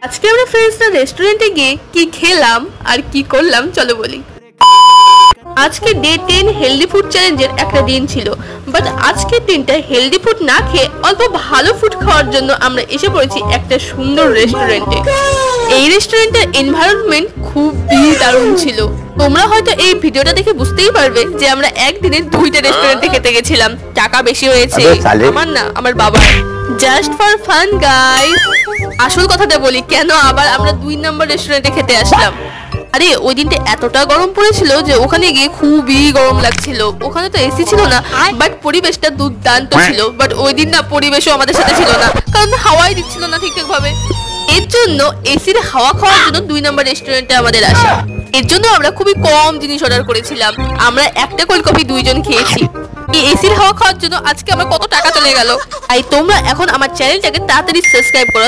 আজকে আমরা ফ্রেন্ডসরা রেস্টুরেন্টে গিয়ে কি খেলাম আর কি করলাম চলো বলি। আজকে ডে 10 হেলদি ফুড চ্যালেঞ্জের একটা দিন ছিল, বাট আজকের দিনটা হেলদি ফুড না খেয়ে অল্প ভালো ফুড খাওয়ার জন্য আমরা এসে পড়েছি একটা সুন্দর রেস্টুরেন্টে। এই রেস্টুরেন্টের এনভায়রনমেন্ট খুবই দারুণ ছিল। তোমরা হয়তো এই ভিডিওটা দেখে বুঝতেই পারবে যে আমরা একদিনে 2টা রেস্টুরেন্টে খেতে গেছিলাম। টাকা বেশি হয়েছে আমার না, আমার বাবার। Just for fun guys. আসল কথাটা বলি, কেন আবার আমরা 2 নম্বর রেস্টুরেন্টে খেতে আসলাম। আরে ওই দিনটা এতটা গরম পড়েছিল যে ওখানে গিয়ে খুবই গরম লাগছিল। ওখানে তো এসি ছিল না, বাট পরিবেশটা দুর্দান্ত ছিল। বাট ওই দিন না পরিবেশও আমাদের সাথে ছিল না, কারণ হাওয়াই দিচ্ছিল না ঠিকঠাক ভাবে। এর জন্য এসির হাওয়া খাওয়ার জন্য 2 নম্বর রেস্টুরেন্টে আমাদের আসা। এর জন্য আমরা খুবই কম জিনিস অর্ডার করেছিলাম। আমরা একটা কোল্ড কফি 2 জন খেয়েছি। এই এসির হাওয়া খাওয়ার জন্য আজকে আমার কত টাকা চলে গেল। তাই তোমরা এখন আমার চ্যানেলটাকে তাড়াতাড়ি সাবস্ক্রাইব করো।